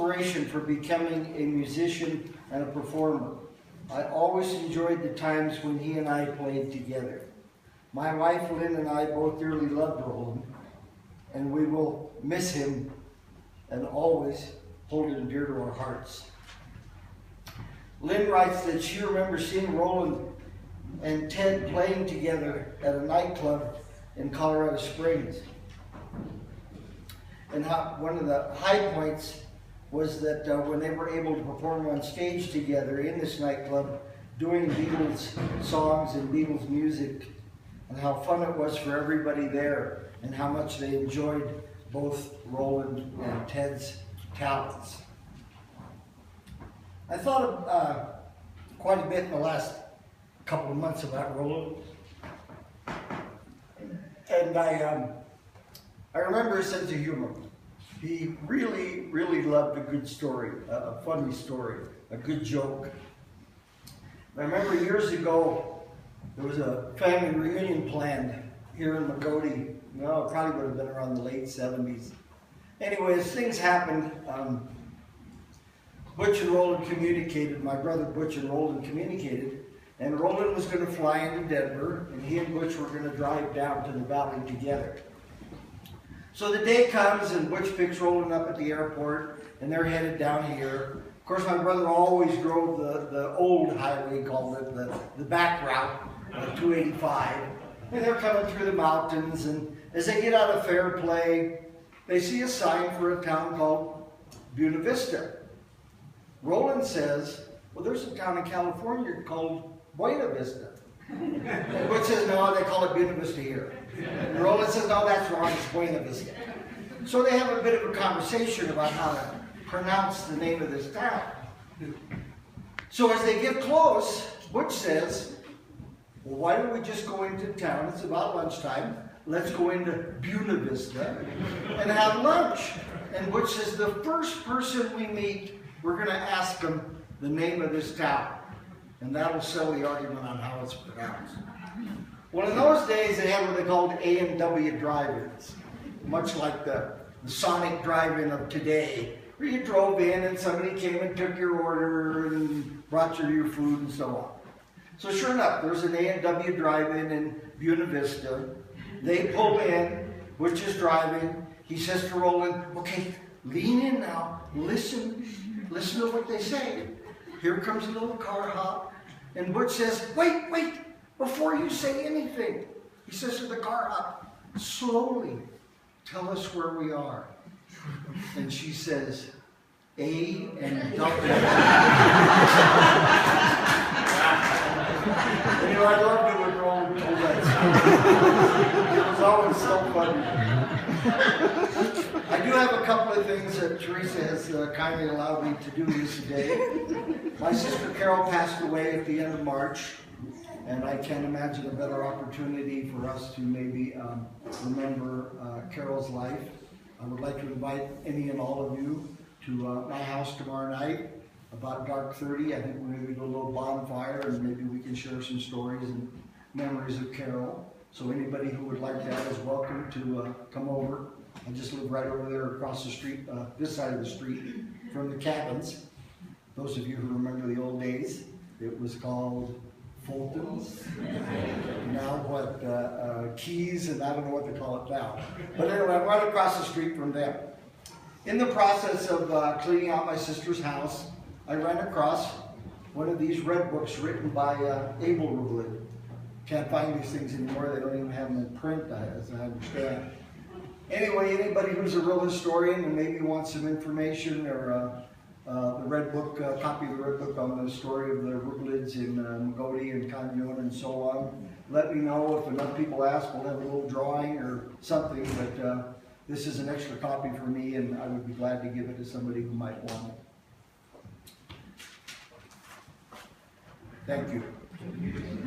inspiration for becoming a musician and a performer. I always enjoyed the times when he and I played together. My wife Lynn and I both dearly loved Roland, and we will miss him and always hold him dear to our hearts. Lynn writes that she remembers seeing Roland and Ted playing together at a nightclub in Colorado Springs. And one of the high points was that when they were able to perform on stage together in this nightclub, doing Beatles songs and Beatles music, and how fun it was for everybody there, and how much they enjoyed both Roland and Ted's talents. I thought quite a bit in the last couple of months about Roland, and I remember his sense of humor. He really, really loved a good story, a funny story, a good joke. I remember years ago, there was a family reunion planned here in Magoti. Well, it probably would have been around the late 70s. Anyways, things happened. Butch and Roland communicated, my brother Butch and Roland communicated, and Roland was going to fly into Denver, and he and Butch were going to drive down to the valley together. So the day comes, and Butch picks Roland up at the airport, and they're headed down here. Of course, my brother always drove the old highway, called it, the back route, 285. And they're coming through the mountains, and as they get out of Fairplay, they see a sign for a town called Buena Vista. Roland says, well, there's a town in California called Buena Vista. And Butch says, no, they call it Buena Vista here. And Roland says, no, that's wrong, it's Buena Vista. So they have a bit of a conversation about how to pronounce the name of this town. So as they get close, Butch says, well, why don't we just go into town? It's about lunchtime. Let's go into Buena Vista and have lunch. And Butch says, the first person we meet, we're going to ask them the name of this town. And that'll sell the argument on how it's pronounced. Well, in those days, they had what they called A&W drive-ins, much like the Sonic drive-in of today, where you drove in and somebody came and took your order and brought you your food and so on. So sure enough, there's an A&W drive-in in Buena Vista. They pull in, Butch is driving. He says to Roland, okay, lean in now, listen to what they say. Here comes a little car hop, and Butch says, wait, before you say anything. He says to the car hop, slowly, tell us where we are. And she says, A&W. You know, I loved it when Roland told that. It was always so funny. I do have a couple of things that Teresa has kindly allowed me to do this today. My sister Carol passed away at the end of March, and I can't imagine a better opportunity for us to maybe remember Carol's life. I would like to invite any and all of you to my house tomorrow night, about dark 30. I think we're going to do a little bonfire, and maybe we can share some stories and memories of Carol. So anybody who would like that is welcome to come over. I just live right over there across the street, this side of the street from the cabins. Those of you who remember the old days, it was called Fulton's. Now what, Keys, and I don't know what they call it now. But anyway, I'm right across the street from them. In the process of cleaning out my sister's house, I ran across one of these red books written by Abel Rublin. Can't find these things anymore. They don't even have them in print, as I understand. Anyway, anybody who's a real historian and maybe wants some information or the red book, copy of the red book on the story of the Rublids in Magoti and Canyon and so on, let me know. If enough people ask, we'll have a little drawing or something. But this is an extra copy for me, and I would be glad to give it to somebody who might want it. Thank you.